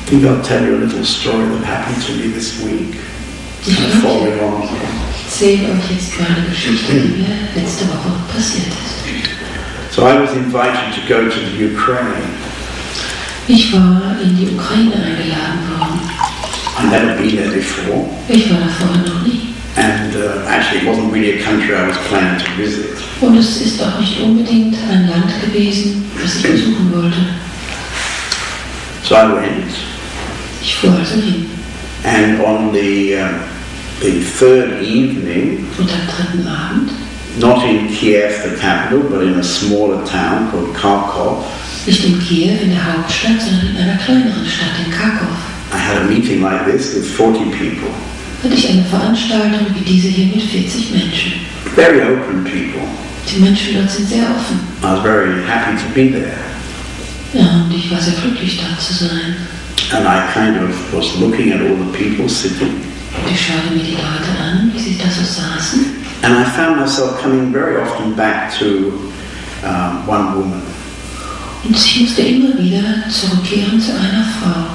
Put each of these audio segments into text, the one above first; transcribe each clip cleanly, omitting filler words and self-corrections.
I think I'll tell you a little story that happened to me this week. Ich erzähle euch jetzt mal eine Geschichte, die mir letzte Woche passiert ist. So I was invited to go to the Ukraine. Ich war in die Ukraine eingeladen worden. I'd never been there before. Ich war da vorher noch nie. And actually it wasn't really a country I was planning to visit. Und es ist auch nicht unbedingt ein Land gewesen, das ich besuchen wollte. So I went. Ich fuhr also hin. And on the third evening, und am dritten Abend, not in Kiev, the capital, but in a smaller town called Kharkov. Nicht in Kiew, in der Hauptstadt, sondern in einer kleineren Stadt, in Kharkov. I had a meeting like this with 40 people. Hatte ich eine Veranstaltung wie diese hier mit 40 Menschen. Very open people. Die Menschen dort sind sehr offen. I was very happy to be there. Ja, und ich war sehr glücklich, da zu sein. And I kind of was looking at all the people sitting. Ich schaute mir die Leute an, wie sie da so saßen. And I found myself coming very often back to one woman. Und ich musste immer wieder zurückkehren zu einer Frau.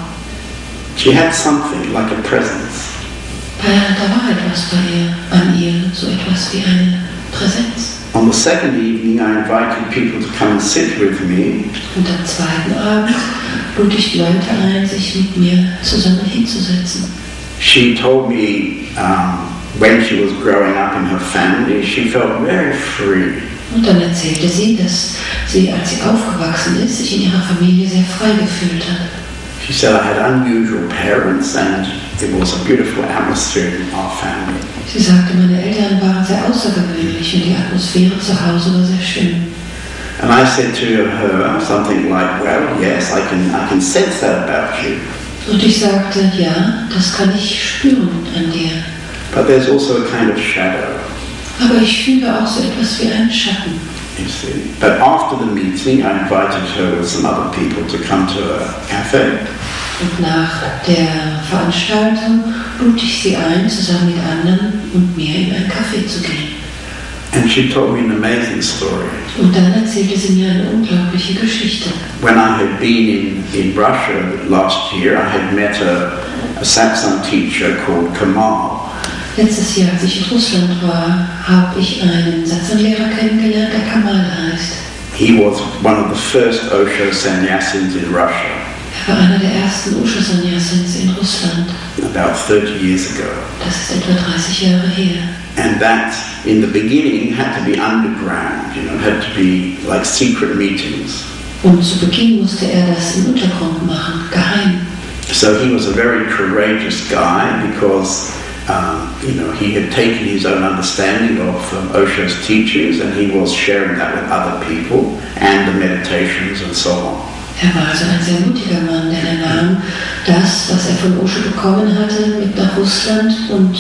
She had something like a presence. Da war etwas an ihr, so etwas wie eine Präsenz. On the second evening, I invited people to come and sit with me. Und am zweiten Abend lud ich die Leute ein, sich mit mir zusammen hinzusetzen. She told me when she was growing up in her family, she felt very free. Und dann erzählte sie, dass sie, als sie aufgewachsen ist, sich in ihrer Familie sehr frei gefühlt hat. She said, I had unusual parents and it was a beautiful atmosphere in our family. Sie sagte, meine Eltern waren sehr außergewöhnlich und die Atmosphäre zu Hause war sehr schön. And I said to her something like, well, yes, I can sense that about you. Und ich sagte, ja, das kann ich spüren an dir. But there's also a kind of shadow. Aber ich fühle auch so etwas wie einen Schatten. You see. But after the meeting, I invited her with some other people to come to a cafe. Und nach der Veranstaltung lud ich sie ein, zusammen mit anderen und mir in ein Café zu gehen. And she told me an amazing story. Und dann erzählte sie mir eine unglaubliche Geschichte. When I had been in Russia last year, I had met a Satsang teacher called Kamal. Letztes Jahr, als ich in Russland war, habe ich einen Satsang-Lehrer kennengelernt, der Kamal heißt. He was one of the first Osho sannyasins in Russia. Er war einer der ersten Osho-Sannyasins in Russland. About 30 years ago. Das ist etwa 30 Jahre her. And that, in the beginning, had to be underground, had to be like secret meetings. Und zu Beginn musste er das im Untergrund machen, geheim. So he was a very courageous guy because he had taken his own understanding of Osho's teachings and he was sharing that with other people and the meditations and so on. Er war also ein sehr mutiger Mann, denn er nahm das, was er von Osho bekommen hatte, mit nach Russland und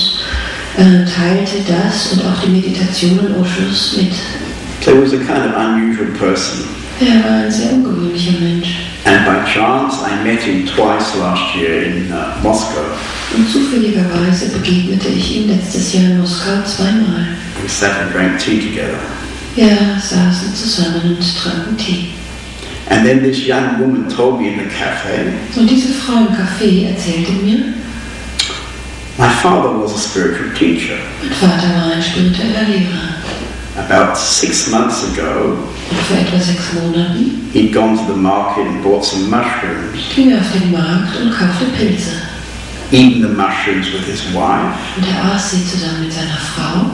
teilte das und auch die Meditationen Oshos mit. So he was a kind of unusual person. Er war ein sehr ungewöhnlicher Mensch. And by chance I met him twice last year in Moscow. Und zufälligerweise begegnete ich ihm letztes Jahr in Moskau zweimal. We sat and drank tea together. Wir saßen zusammen und tranken Tee. And then this young woman told me in the cafe. Und diese Frau im Café erzählte mir, my father was a spiritual teacher. Mein Vater war ein spiritueller Lehrer. About 6 months ago, und vor etwa 6 Monaten, he'd gone to the market and bought some mushrooms. Ging er auf den Markt und kaufte Pilze. Eating the mushrooms with his wife. Und er aß sie zusammen mit seiner Frau.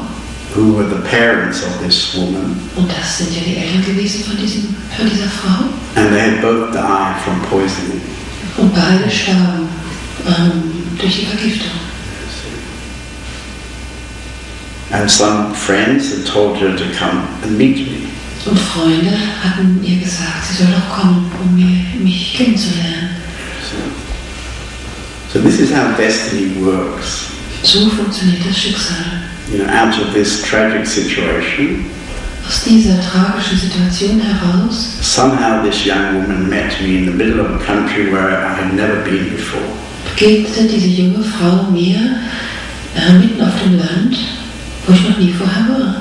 Who were the parents of this woman. Und das sind ja die Eltern gewesen von dieser Frau. And they had both died from poisoning. Und beide starben durch die Vergiftung. And some friends had told her to come and meet me. Und Freunde hatten ihr gesagt, sie soll doch kommen, mich kennenzulernen. So this is how destiny works. So funktioniert das Schicksal. Out of this tragic situation, aus dieser tragischen Situation heraus, somehow this young woman met me in the middle of a country where I had never been before. Begegnete diese junge Frau mir mitten auf dem Land, wo ich noch nie vorher war.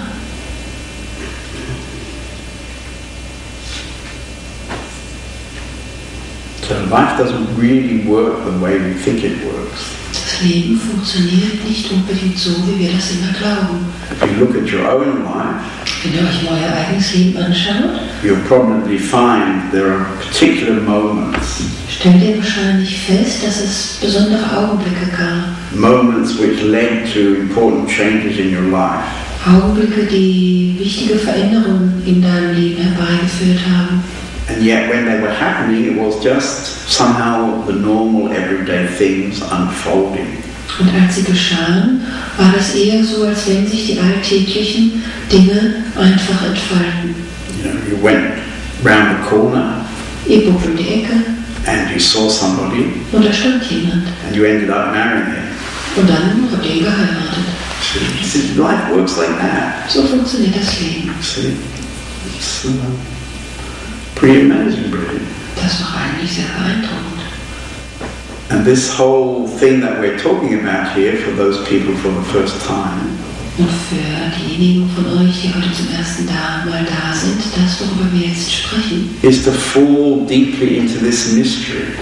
So Life doesn't really work the way we think it works. Das Leben funktioniert nicht unbedingt so, wie wir das immer glauben. If you look at your own life, Wenn ihr euch euer eigenes Leben anschaut, you'll probably find there are particular moments, stellt ihr wahrscheinlich fest, dass es besondere Augenblicke gab. moments which led to important changes in your life. Augenblicke, die wichtige Veränderungen in deinem Leben herbeigeführt haben. And yet when they were happening, it was just somehow the normal everyday things unfolding. Und als sie geschahen, war es eher so, als wenn sich die alltäglichen Dinge einfach entfalten. You know, you went round the corner Ihr bog um die Ecke and you saw somebody und da stand jemand. and you ended up marrying him. Und dann habt ihr ihn geheiratet. See, life works like that. So funktioniert das Leben. See, it's pretty amazing, really. Das ist doch eigentlich sehr beeindruckend. And this whole thing that we're talking about here, for those people for the first time, Und für diejenigen von euch, die heute zum ersten Mal da sind, das, worüber wir jetzt sprechen, is to fall deeply into this mystery.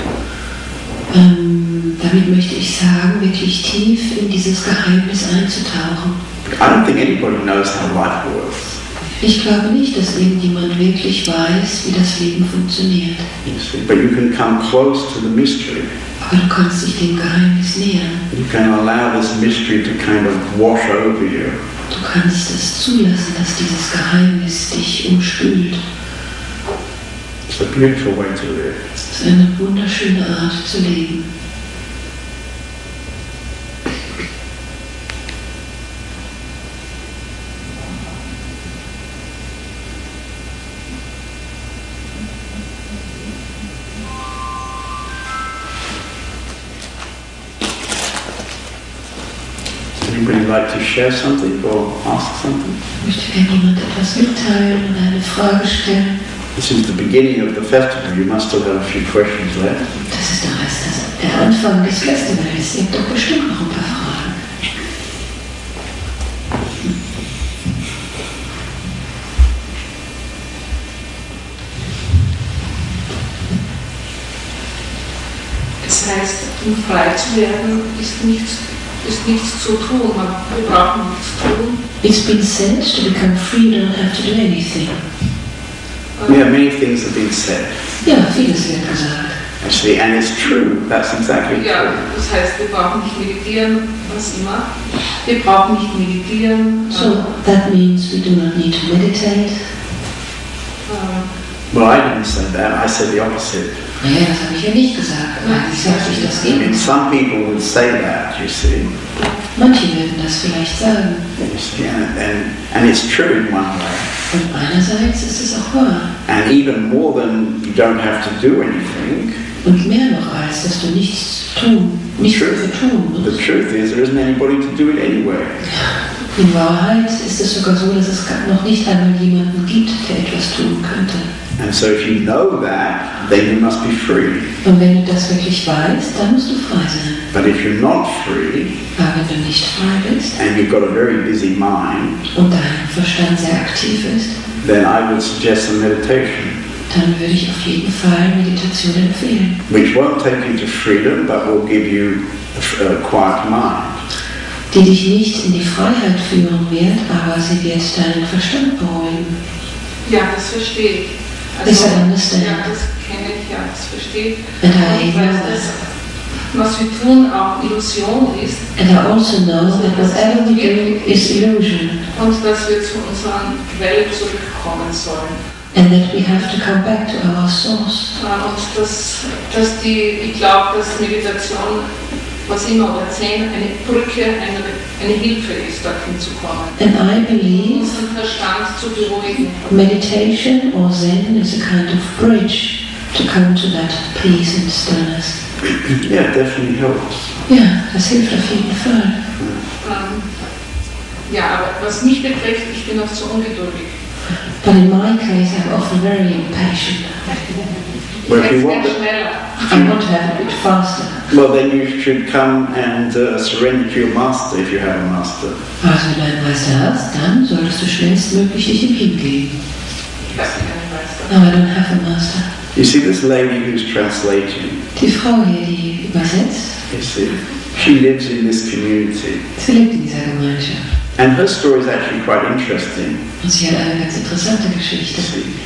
damit möchte ich sagen, wirklich tief in dieses Geheimnis einzutauchen. I don't think anybody knows how life works. Ich glaube nicht, dass irgendjemand wirklich weiß, wie das Leben funktioniert. You see, but you can come close to the mystery. Aber du kannst dich dem Geheimnis nähern. You can allow this mystery to kind of wash over you. Du kannst es zulassen, dass dieses Geheimnis dich umspült. It's a beautiful way to live. Es ist eine wunderschöne Art zu leben. Anybody like to share something or ask something? Möchte gerne jemand etwas mitteilen und eine Frage stellen? This is the beginning of the festival. You must still have a few questions left. Das ist doch erst der Anfang des Festivals. Ihr habt doch bestimmt noch ein paar Fragen. Das heißt, um frei zu werden, ist nichts zu tun. Wir brauchen nichts tun. It's been said to become free, you don't have to do anything. Yeah, many things have been said. Ja, vieles wird gesagt. Actually, and it's true. That's exactly Ja, true. das heißt, wir brauchen nicht meditieren, was immer. Wir brauchen nicht meditieren. So that means we do not need to meditate. Well, I didn't say that. I said the opposite. Naja, das habe ich ja nicht gesagt. Eigentlich sagte ich das I mean, Gegenteil. some people would say that, you see. Manche würden das vielleicht sagen. You see, and it's true in one way. Und einerseits ist es auch wahr. And even more than you don't have to do anything, Und mehr noch als, dass du nichts dafür tun the musst. truth is there isn't anybody to do it anyway. In Wahrheit ist es sogar so, dass es noch nicht einmal jemanden gibt, der etwas tun könnte. And so if you know that, then you must be free. Und wenn du das wirklich weißt, dann musst du frei sein. But if you're not free, Aber wenn du nicht frei bist and you've got a very busy mind, und dein Verstand sehr aktiv ist, then I would suggest some meditation, dann würde ich auf jeden Fall Meditation empfehlen. which won't take you to freedom, but will give you a quiet mind. Die dich nicht in die Freiheit führen wird, aber sie wird deinen Verstand beruhigen. Ja, das verstehe ich. Yes, I understand. Ja, das kenne ich, ja, das verstehe ich. And I Und know weil das, was wir tun, auch Illusion ist. And I also know that whatever we do is illusion. Und dass wir zu unserer Quelle zurückkommen sollen. And that we have to come back to our source. Und ich glaube, dass Meditation, was immer, oder Zen, eine Brücke, eine Hilfe ist, dorthin zu kommen. And I believe Unseren Verstand zu beruhigen. meditation or Zen is a kind of bridge to come to that peace and stillness. Yeah, it definitely helps. Ja, das hilft auf jeden Fall. Ja, aber was mich betrifft, ich bin oft so ungeduldig. But in my case, I'm often very impatient. Well, if Ich you werde want it, schneller. I want to have it a bit faster. well, then you should come and surrender to your master if you have a master. Also wenn du einen Meister hast, dann solltest du schnellstmöglich dich ihm hingeben. Ich weiß nicht, wer Meister. No, I don't have a master. You see this lady who's translating? Die Frau hier, die übersetzt, You see, she lives in this community. sie lebt in dieser Gemeinschaft. And her story is actually quite interesting. Und sie hat eine ganz interessante Geschichte.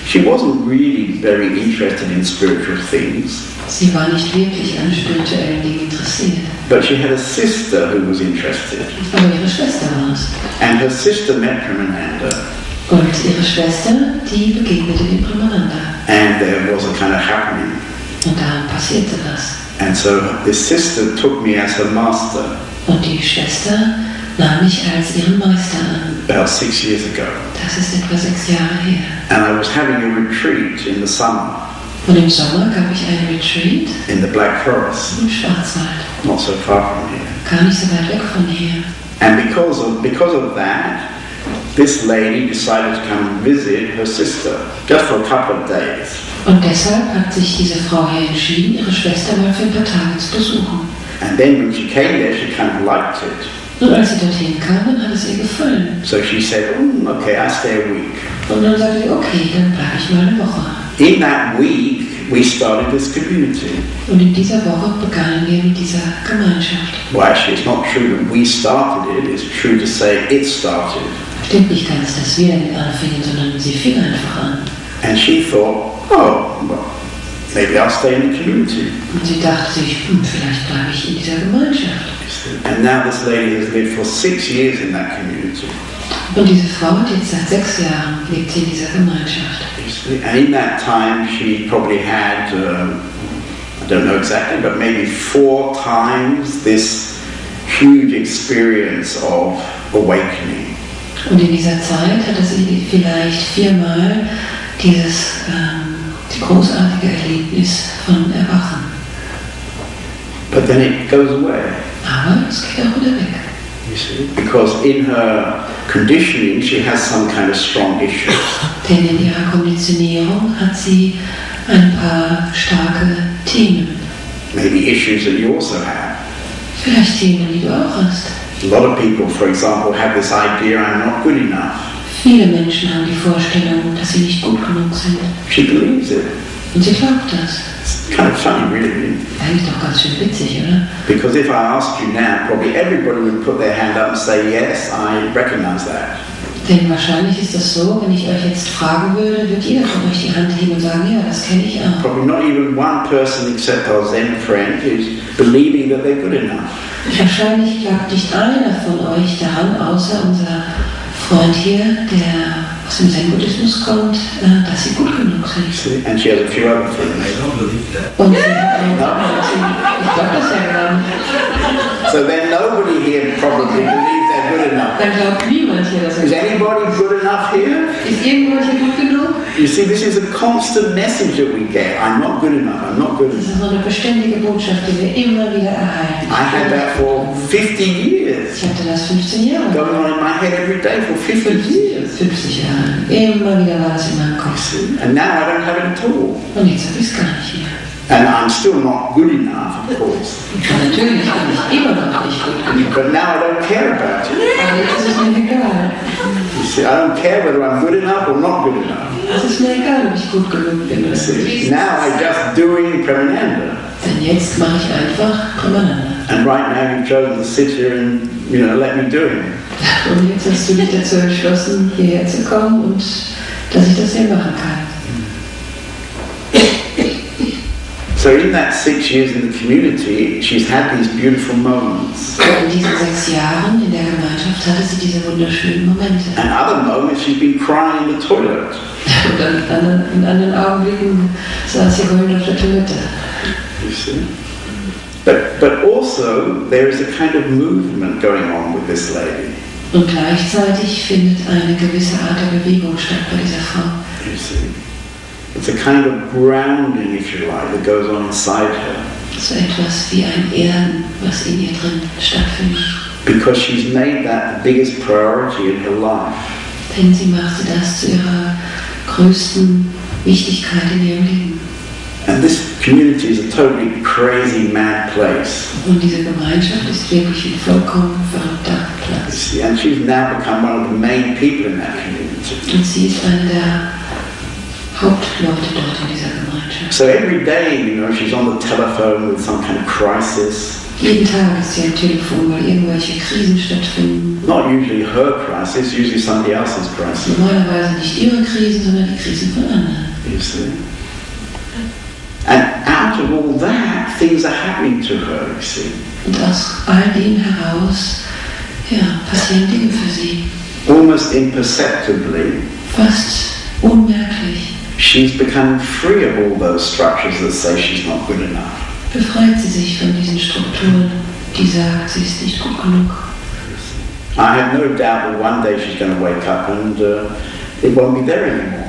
She wasn't really very interested in spiritual things, Sie war nicht wirklich an spirituellen Dingen interessiert. but she had a sister who was interested. Aber ihre Schwester war es. And her sister met Premananda, Und ihre Schwester, die begegnete dem Premananda. and there was a kind of happening. Und dann passierte das. And so this sister took me as her master Und die Schwester nahm mich als ihren Meister an. about 6 years ago. Das ist etwa 6 Jahre her. And I was having a retreat in the summer Und im Sommer gab ich ein Retreat in the Black Forest, im Schwarzwald. not so far from here. Gar nicht so weit weg von hier. And because of that, this lady decided to come and visit her sister just for a couple of days. Und deshalb hat sich diese Frau hier entschieden, ihre Schwester mal für ein paar Tage zu besuchen. And then when she came there, she kind of liked it. Und als sie dorthin kam, dann hat es ihr gefallen. So she said, okay, I'll stay a week. Und dann sagte sie, okay, dann bleibe ich mal eine Woche. In that week, we started this community. Und in dieser Woche begannen wir mit dieser Gemeinschaft. Well, actually, it's not true that we started it. It's true to say it started. Stimmt nicht ganz, dass wir damit anfingen, sondern sie fing einfach an. And she thought, well, maybe I'll stay in the community. Und sie dachte sich, vielleicht bleibe ich in dieser Gemeinschaft. And now this lady has lived for 6 years in that community. Und diese Frau hat jetzt seit 6 Jahren lebt sie in dieser Gemeinschaft. And in that time, she probably had, I don't know exactly, but maybe 4 times this huge experience of awakening. Und in dieser Zeit hatte sie vielleicht 4-mal dieses großartige Erlebnis von Erwachen. But then it goes away. Aber es geht auch wieder weg. You see? Because in her conditioning, she has some kind of strong issues. Denn in ihrer Konditionierung hat sie ein paar starke Themen. Maybe issues that you also have. Vielleicht Themen, die du auch hast. A lot of people, for example, have this idea, I'm not good enough. Viele Menschen haben die Vorstellung, dass sie nicht gut genug sind. She believes it. Und sie glaubt das. It's kind of funny, really. Eigentlich doch ganz schön witzig, oder? Because if I asked you now, probably everybody would put their hand up and say, yes, I recognize that. Denn wahrscheinlich ist das so, wenn ich euch jetzt fragen würde, wird jeder von euch die Hand heben und sagen, ja, das kenne ich auch. Probably not even one person except our Zen friend is believing that they're good enough. Wahrscheinlich glaubt nicht einer von euch daran, außer unser Freund hier, der aus dem Zen-Buddhismus kommt, dass sie gut genug sind. And she has a few other things. Und sie hat auch, ich glaube das ja gar nicht. So then nobody here probably believes they're good enough. Dann glaubt niemand hier, dass Is anybody good enough here? Ist irgendjemand hier gut genug? You see, this is a constant message that we get. I'm not good enough. I'm not good Das enough. ist so eine beständige Botschaft, die wir immer wieder erhalten. I had that for 50 years. Ich hatte das 15 Jahre Going on in my head every day for 50 years. 50 Jahre. Immer wieder war das in meinem Kopf. And now I don't have it at all. Und jetzt habe ich es gar nicht mehr. And I'm still not good enough, of course. Und natürlich bin ich immer noch nicht gut genug. But now I don't care about it. Aber jetzt ist es mir egal. You see, I don't care whether I'm good enough or not good enough. Es ist mir egal, ob ich gut genug bin oder nicht. Now I'm just doing Premananda. Denn jetzt mache ich einfach Premananda. And right now you've chosen to sit here and, let me do it. Und jetzt hast du dich dazu entschlossen, hierher zu kommen und dass ich das hier machen kann. So in that 6 years in the community, she's had these beautiful moments. In diesen 6 Jahren in der Gemeinschaft hatte sie diese wunderschönen Momente. And other moments she's been crying in the toilet. Und dann in anderen Augenblicken saß sie heulend auf der Toilette. You see? But also there is a kind of movement going on with this lady. Und gleichzeitig findet eine gewisse Art der Bewegung statt bei dieser Frau. You see? It's a kind of grounding, if you like, that goes on inside her. So etwas wie ein Erden, was in ihr drin stattfindet. Because she's made that the biggest priority in her life. Denn sie machte das zu ihrer größten Wichtigkeit in ihrem Leben. And this community is a totally crazy, mad place. Und diese Gemeinschaft ist wirklich ein vollkommen verrückter Platz. And she's now become one of the main people in that community. Und sie ist eine der Hauptleute dort in dieser Gemeinschaft. So every day, she's on the telephone with some kind of crisis. Jeden Tag ist sie am Telefon, weil irgendwelche Krisen stattfinden. Not usually her crisis, usually somebody else's crisis. Normalerweise nicht ihre Krisen, sondern die Krisen von anderen. You see? And out of all that, things are happening to her, you see. Und aus all dem heraus, passieren Dinge für sie. Almost imperceptibly. Fast unmerklich. She's becoming free of all those structures that say she's not good enough. Befreit sie sich von diesen Strukturen, die sagen, sie ist nicht gut genug. I have no doubt that one day she's going to wake up and it won't be there anymore.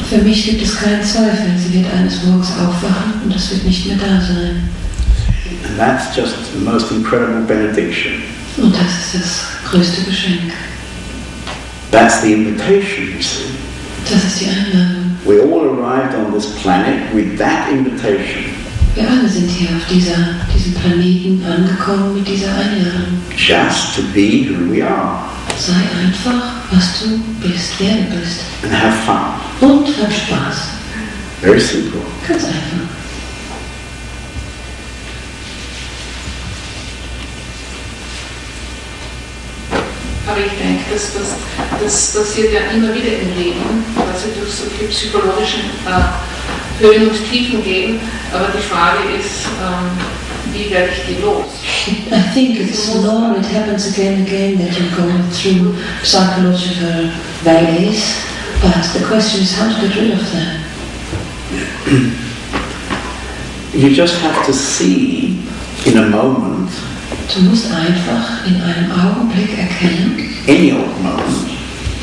Für mich gibt es keinen Zweifel, sie wird eines Morgens aufwachen und das wird nicht mehr da sein. And that's just the most incredible benediction. Und das ist das größte Geschenk. That's the invitation, you see. Das ist die Einladung. We all arrived on this planet with that invitation. Wir alle sind hier auf diesem Planeten angekommen mit dieser Einladung. Just to be who we are. Sei einfach, was du bist, wer du bist. And have fun. Und hab Spaß. Very simple. Ganz einfach. Aber ich denke, das passiert ja immer wieder im Leben, dass wir durch solche psychologischen Höhen und Tiefen gehen. Aber die Frage ist, wie werde ich die los? I think it's normal, it happens again and again that you're going through psychological valleys, but the question is how to get rid of that. You just have to see in a moment. Du musst einfach in einem Augenblick erkennen, Any old moment.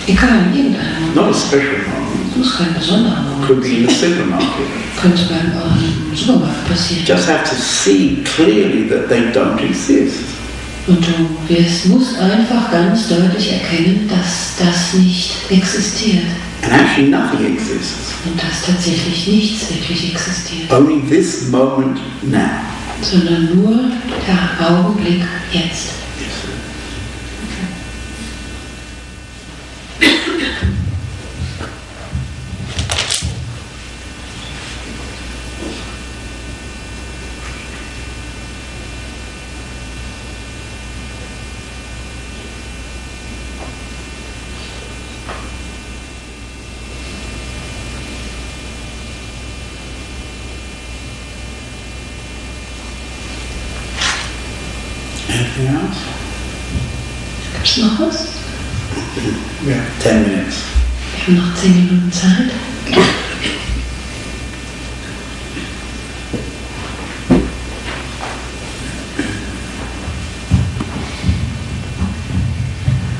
Egal, in irgendeinem Moment. Not a special moment. Es muss kein besonderer Moment. Could be in the supermarket. Könnte beim Supermarkt passieren. Just have to see clearly that they don't exist. Und du musst einfach ganz deutlich erkennen, dass das nicht existiert. And actually nothing exists. Und dass tatsächlich nichts wirklich existiert. Only this moment now. Sondern nur der Augenblick jetzt. Anything else? Gibt's noch was? We have 10 minutes. Wir haben noch 10 Minuten Zeit.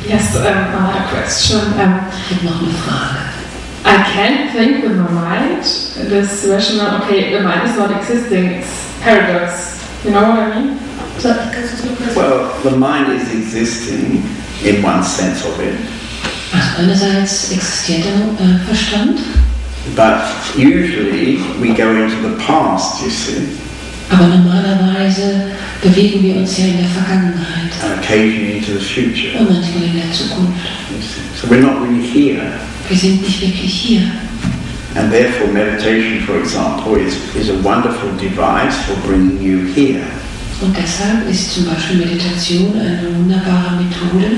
Yes, another question. Ich habe noch eine Frage. I can't think with my mind this rational, okay, the mind is not existing, it's paradox. You know what I mean? Well, the mind is existing in one sense of it. Also einerseits existiert der Verstand, But usually we go into the past, you see, aber normalerweise bewegen wir uns ja in der Vergangenheit and occasionally into the future. und manchmal in der Zukunft. You see. So we're not really here. Wir sind nicht wirklich hier. And therefore meditation, for example, is a wonderful device for bringing you here. Und deshalb ist zum Beispiel Meditation eine wunderbare Methode,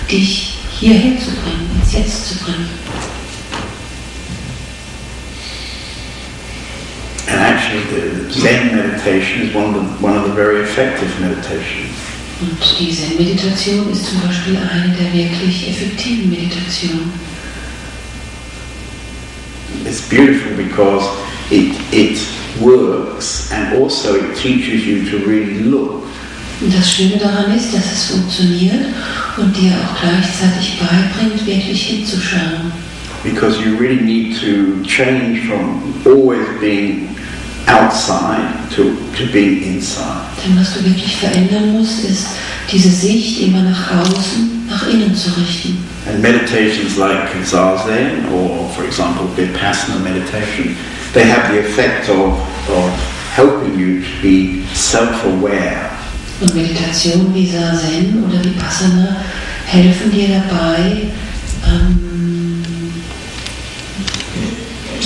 dich hierher zu bringen, ins Jetzt zu bringen. And actually the Zen meditation is one of the very effective meditations. Und die Zen-Meditation ist zum Beispiel eine der wirklich effektiven Meditationen. It's beautiful because it works and also it teaches you to really look. Und das Schöne daran ist, dass es funktioniert und dir auch gleichzeitig beibringt, wirklich hinzuschauen. Because you really need to change from always being outside to being inside. Denn was du wirklich verändern musst, ist diese Sicht immer nach außen, nach innen zu richten. And meditations like Zazen or, for example, Vipassana meditation, they have the effect of helping you to be self-aware. Und Meditationen wie Zazen oder Vipassana helfen dir dabei,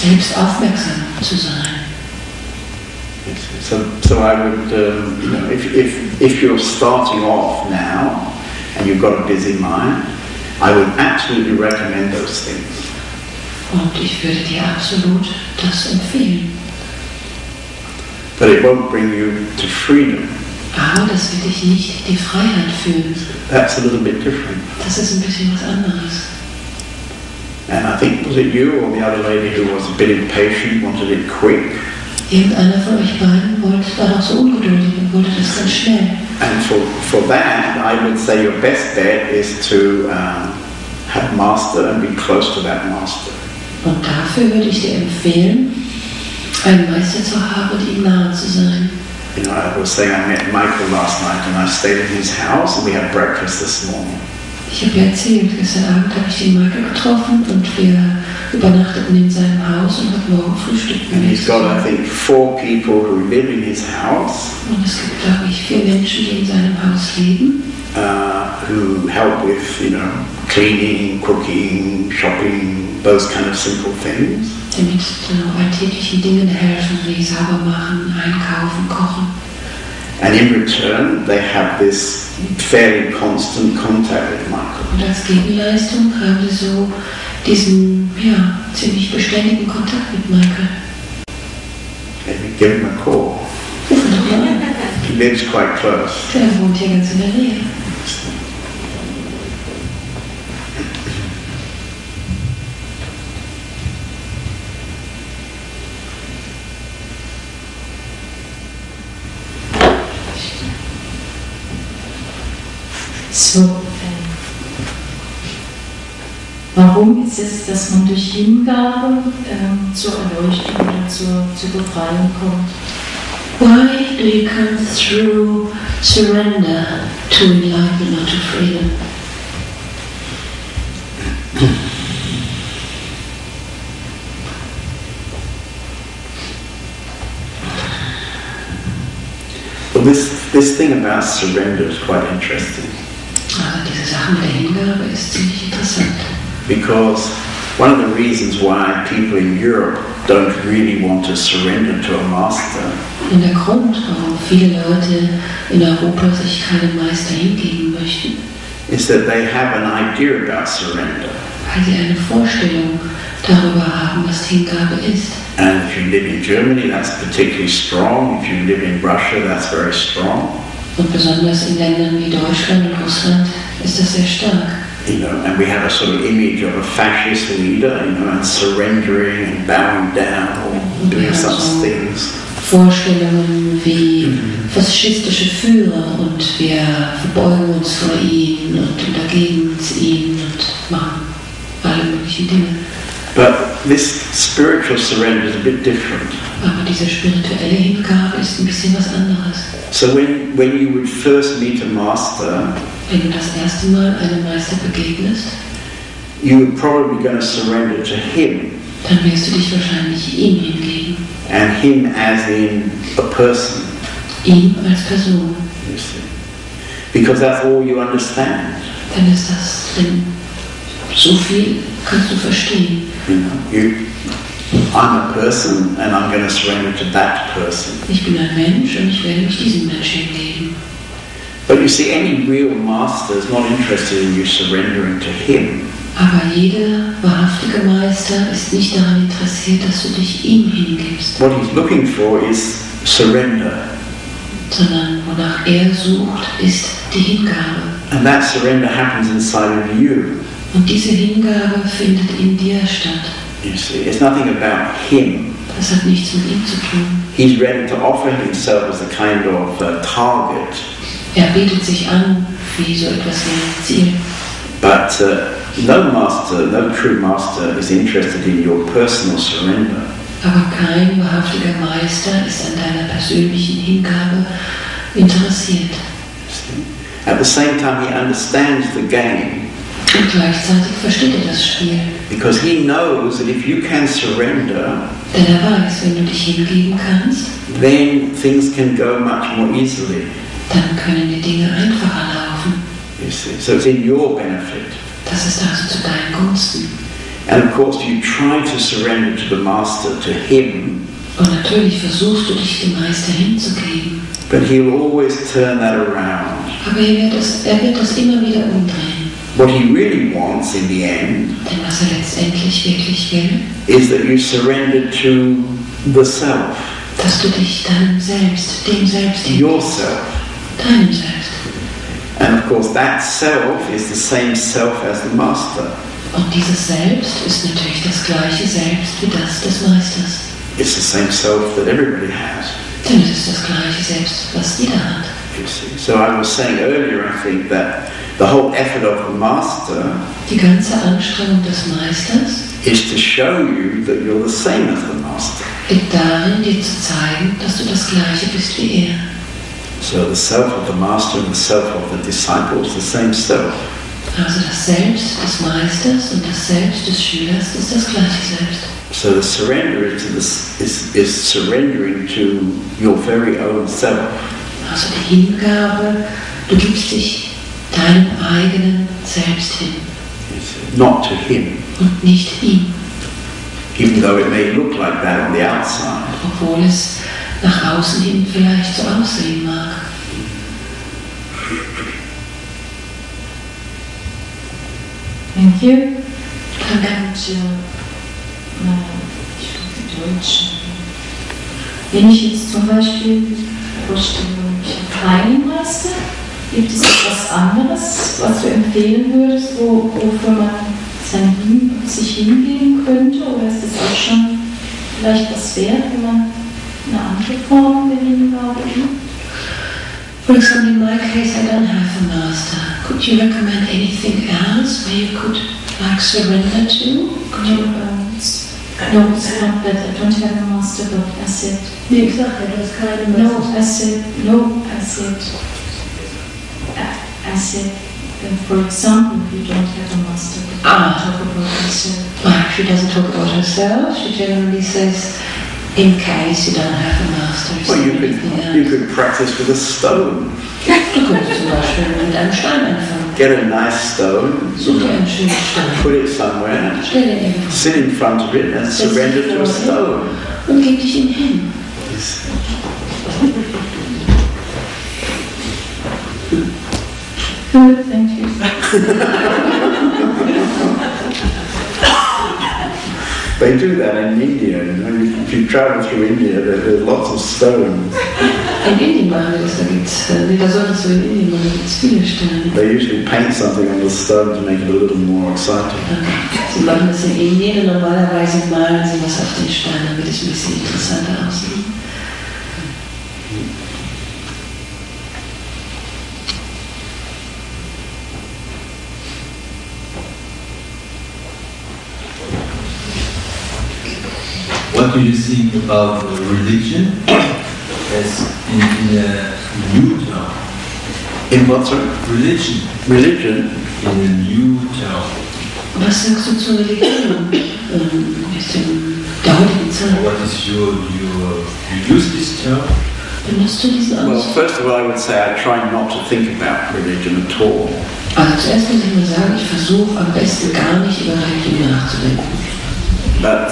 selbst aufmerksam zu sein. So I would, if you're starting off now and you've got a busy mind, I would absolutely recommend those things. Und ich würde dir absolut das empfehlen. But it won't bring you to freedom. Aber das wird dich nicht die Freiheit führen. That's a little bit different. Das ist ein bisschen was anderes. And I think, was it you or the other lady who was a bit impatient, wanted it quick? Irgendeiner von euch beiden war doch so ungeduldig und wollte das ganz schnell. And for that, I would say your best bet is to have master and be close to that master. Und dafür würde ich dir empfehlen, einen Meister zu haben und ihm nahe zu sein. You know, I was saying I met Michael last night and I stayed in his house and we had breakfast this morning. Ich habe ja erzählt, gestern Abend habe ich den Michael getroffen und wir übernachteten in seinem Haus und haben morgen Frühstück. And he's got, I think, 4 people who live in his house. Und es gibt, glaube ich, 4 Menschen, die in seinem Haus leben. Who help with, cleaning, cooking, shopping, those kind of simple things. Die mit alltäglichen Dingen helfen, wie sauber machen, einkaufen, kochen. And in return, they have this fairly constant contact with Michael. Und als Gegenleistung haben sie so diesen, ziemlich beständigen Kontakt mit Michael. Maybe give him a call. Rufen doch mal an. He lives quite close. Der wohnt hier ganz in der Nähe. So, warum ist es, dass man durch Hingabe zur Erleuchtung oder zur Befreiung kommt? Why do you come through surrender to enlightenment or to freedom? Well, this thing about surrender is quite interesting. Aber diese Sache mit der Hingabe ist ziemlich interessant. Because one of the reasons why people in Europe don't really want to surrender to a master Und der Grund, warum viele Leute in Europa sich keinem Meister hingeben möchten, is that they have an idea about surrender. weil sie eine Vorstellung darüber haben, was Hingabe ist. And if you live in Germany, that's particularly strong. If you live in Russia, that's very strong. Und besonders in Ländern wie Deutschland und Russland ist das sehr stark. And we have a sort of image of a fascist leader, and surrendering and bowing down or doing such things. Vorstellungen wie faschistische Führer und wir verbeugen uns vor ihnen und untergeben uns ihnen und machen alle möglichen Dinge. But this spiritual surrender is a bit different. Aber diese spirituelle Hingabe ist ein bisschen was anderes. So when you would first meet a master, Wenn du das erste Mal einem Meister begegnest, you were probably going to surrender to him. dann wirst du dich wahrscheinlich ihm hingeben. And him as in a person. Ihm als Person. You see. Because that's all you understand. Dann ist das, denn so viel kannst du verstehen. I'm a person and I'm going to surrender to that person. Ich bin ein Mensch und ich werde mich diesem Menschen hingeben. But you see, any real master is not interested in you surrendering to him. Aber jeder wahrhaftige Meister ist nicht daran interessiert, dass du dich ihm hingibst. What he's looking for is surrender. Sondern wonach er sucht, ist die Hingabe. And that surrender happens inside of you. Und diese Hingabe findet in dir statt. You see, it's nothing about him. Das hat nichts mit ihm zu tun. He's ready to offer himself as a kind of target. Er bietet sich an wie so etwas wie ein Ziel. But no master, no true master is interested in your personal surrender. Aber kein wahrhaftiger Meister ist an deiner persönlichen Hingabe interessiert. At the same time, he understands the game. Und gleichzeitig versteht er das Spiel. Because he knows that if you can surrender, denn er weiß, wenn du dich hingeben kannst, then things can go much more easily. Dann können die Dinge einfacher laufen. You see, so it's in your benefit. Das ist also zu deinen Gunsten. And of course you try to surrender to the Master, to him. Und natürlich versuchst du dich dem Meister hinzugeben. But he'll always turn that around. Aber er wird das immer wieder umdrehen. What he really wants in the end, denn was letztendlich wirklich will, is that you surrender to the self. Dass du dich deinem Selbst, dem Selbst yourself. Deinem Selbst. And of course that self is the same self as the Master. Und dieses Selbst ist natürlich das gleiche Selbst wie das des Meisters. It's the same self that everybody has. Denn es ist das gleiche Selbst, was jeder hat. You see. So I was saying earlier, I think, that the whole effort of the Master, die ganze Anstrengung des Meisters, is to show you that you're the same as the Master. Liegt darin, dir zu zeigen, dass du das gleiche bist wie er. So the self of the Master and the self of the disciple is the same self. Also das Selbst des Meisters und das Selbst des Schülers ist das gleiche Selbst. So the surrender is surrendering to your very own self. Also die Hingabe, du gibst dich deinem eigenen Selbst hin. Not to him. Und nicht ihm. Even though it may look like that on the outside. Obwohl es nach außen hin vielleicht so aussehen mag. Thank you. Danke. Wenn ich jetzt zum Beispiel vorstelle, ich habe keinen Meister, gibt es etwas anderes, was du empfehlen würdest, wofür man sich hingeben könnte? Oder ist das auch schon vielleicht was wert, wenn man eine andere Form der Hingabe übt? For example, in my case, I don't have a master. Could you recommend anything else where you could surrender to? No, it's not that I don't have a master, but I said. Nee, ich sagte, du hast keine Master. I said, for example, you don't have a master, but talk about yourself. She doesn't talk about herself. She generally says, in case you don't have a master. Well, you could practice with a stone. Du könntest zum Beispiel mit einem Stein anfangen. Get a nice stone, Such dir einen schönen Stein. put it somewhere, Stell den irgendwo. sit in front of it and surrender to a stone. Und gib dich ihm hin. Good, thank you. They do that in India, you know. If you travel through India, there's lots of stones. In Indien machen wir das, da solltest du in Indien machen, da gibt es viele Steine. They usually paint something on the stone to make it a little more exciting. Sie machen das in Indien und normalerweise malen sie was auf den Stein, damit es ein bisschen interessanter aussieht. What do you think about religion as in a new term? In what, sorry? Religion. Religion? In a new term. Was sagst du zur Religion? Der heutigen Zeit. What is you use this term? Benutzt du diesen Well, Ausdruck? first of all, I would say I try not to think about religion at all. Also zuerst muss ich mal sagen, ich versuche am besten gar nicht über Religion nachzudenken. But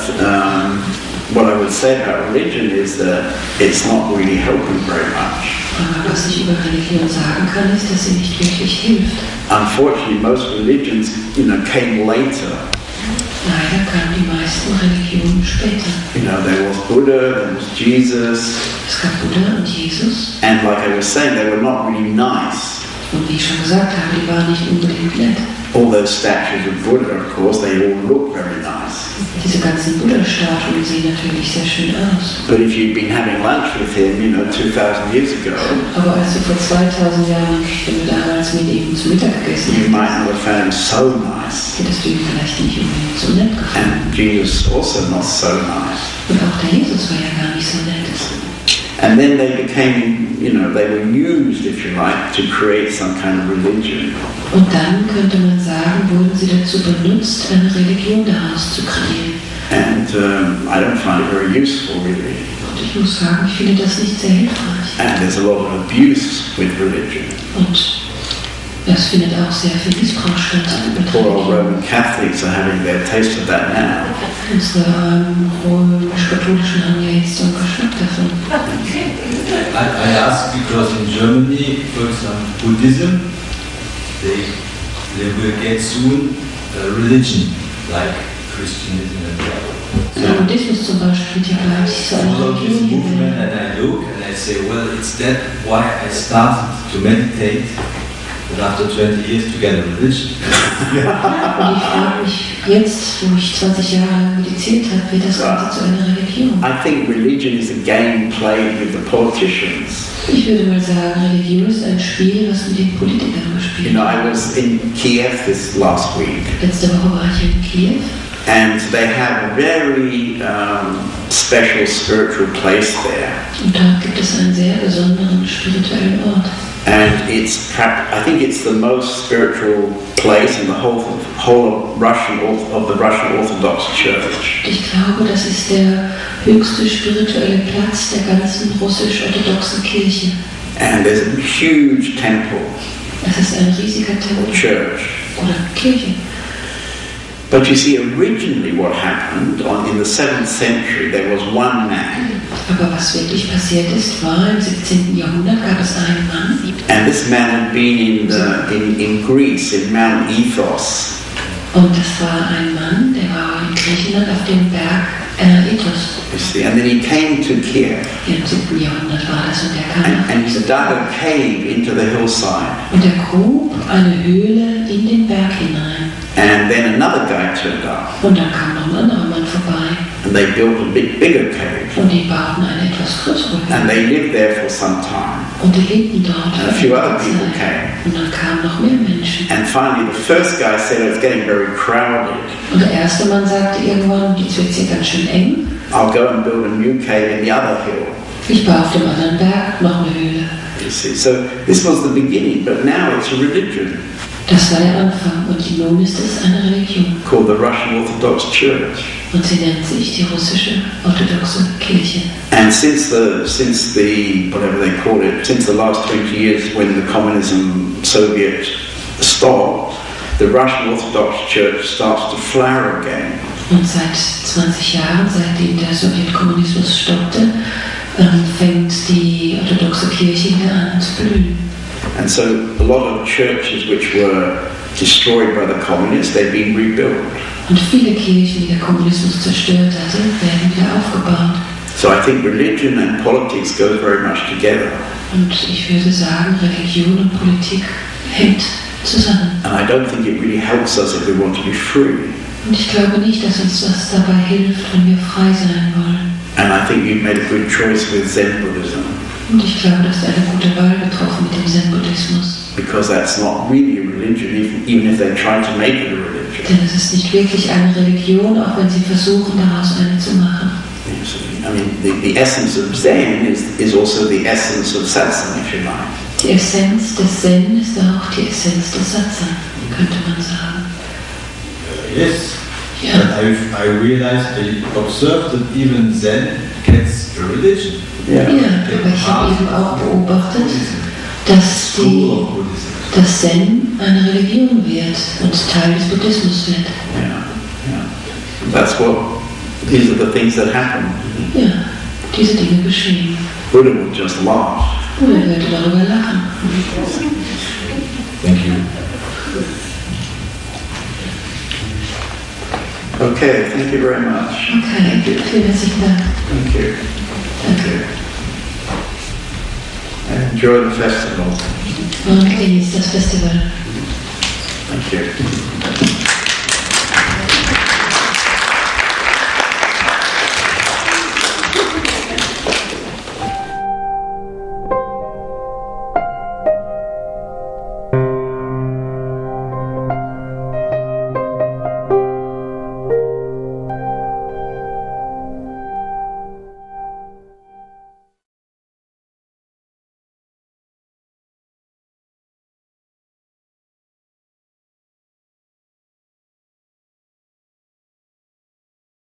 what I would say about religion is that it's not really helping very much. Aber was ich über Religion sagen kann, ist, dass sie nicht wirklich hilft. Unfortunately, most religions, came later. Leider kamen die meisten Religionen später. There was Buddha, there was Jesus. Es gab Buddha und Jesus. And like I was saying, they were not really nice. Und wie ich schon gesagt habe, die waren nicht unbedingt nett. All those statues of Buddha, of course, they all look very nice. Diese ganzen Buddha-Statuen sehen natürlich sehr schön aus. But if you'd been having lunch with him, 2000 years ago, Aber als du vor 2000 Jahren, wenn du damals mit ihm zu Mittag gegessen you might hast, not have found him so nice. hättest du ihn vielleicht nicht unbedingt so nett gefunden. And Jesus also not so nice. Und auch der Jesus war ja gar nicht so nett. And then they became, they were used, if you like, to create some kind of religion. Und dann könnte man sagen, wurden sie dazu benutzt, eine Religion daraus zu kreieren. And I don't find it very useful, really. Und ich muss sagen, ich finde das nicht sehr hilfreich. And there's a lot of abuse with religion. Und Es findet auch sehr viel Missbrauch statt. Poor old Roman Catholics are having their taste of that now. Unsere römisch-katholischen haben ja jetzt so einen Geschmack davon. I ask because in Germany, for example, Buddhism, they will get soon a religion like Christianism and that. Der Buddhismus zum Beispiel wird ja gleich so eine All of this Religion movement, and I look and I say, well, it's that why I started to meditate. But after 20 years to get a religion. Und ich frage mich jetzt, wo ich 20 Jahre lang meditiert habe, wird das Ganze zu einer Religion? I think religion is a game played with the politicians. Ich würde mal sagen, Religion ist ein Spiel, was mit den Politikern gespielt You know, I wird. was in Kiev this last week, Letzte Woche war ich in Kiew and they have a very special spiritual place there. und dort gibt es einen sehr besonderen spirituellen Ort. And I think it's the most spiritual place in the whole of the Russian Orthodox Church. Ich glaube, das ist der höchste spirituelle Platz der ganzen russisch-orthodoxen Kirche. And there's a huge temple, Es ist ein riesiger Tempel church. oder Kirche. But you see, originally what happened in the 7th century, there was one man. Aber was wirklich passiert ist, war im 17. Jahrhundert gab es einen Mann. And this man had been in Greece, in Mount Ethos. Und das war ein Mann, der war in Griechenland auf dem Berg Ethos. You see, and then he came to Kiev. Im 7. Jahrhundert war das und er kam And he dug a cave into the hillside. und er grub eine Höhle in den Berg hinein. And then another guy turned up. Und dann kam noch ein anderer Mann vorbei. And they built a bigger cave. Und die bauten eine etwas größere And Höhle. they lived there for some time. Und die lebten dort. And a few other people came. Und dann kamen noch mehr Menschen. And finally the first guy said, "Oh, it's getting very crowded. Und der erste Mann sagte irgendwann, jetzt wird es hier ganz schön eng. I'll go and build a new cave in the other hill." Ich baue auf dem anderen Berg noch eine Höhle. You see, so this was the beginning, but now it's a religion Das war der Anfang und nun ist es eine Religion. called the Russian Orthodox Church. Und sie nennt sich die russische orthodoxe Kirche. And since the whatever they call it, since the last 20 years when the communism Soviet stopped, the Russian Orthodox Church starts to flower again. Und seit 20 Jahren, seitdem der Sowjetkommunismus stoppte, fängt die orthodoxe Kirche wieder an zu blühen. And so a lot of churches which were destroyed by the communists, they've been rebuilt. Und viele Kirchen, die der Kommunismus zerstört hatte, werden wieder aufgebaut. So I think religion and politics go very much together. Und ich würde sagen, Religion und Politik hängt zusammen. And I don't think it really helps us if we want to be free. Und ich glaube nicht, dass uns das dabei hilft, wenn wir frei sein wollen. And I think you've made a good choice with Zen Buddhism. Und ich glaube, dass eine gute Wahl getroffen mit dem Zen-Buddhismus. Because that's not really a religion, even if they try to make it a religion. Denn es ist nicht wirklich eine Religion, auch wenn sie versuchen, daraus eine zu machen. I mean, the essence of Zen is also the essence of Satsang, if you like. Die Essenz des Zen ist auch die Essenz des Satsang, könnte man sagen. Yes. Ja. And I realized, I observed that even Zen gets a religion. Ja, aber ich habe eben auch beobachtet, dass das Zen eine Religion wird und Teil des Buddhismus wird. These are the things that happen. Ja, diese Dinge geschehen. Buddha would just laugh. Buddha würde darüber lachen. Thank you. Okay, thank you very much. Okay, vielen herzlichen Dank. Thank you. Danke. And enjoy the festival. Und genießt das Festival. Thank you.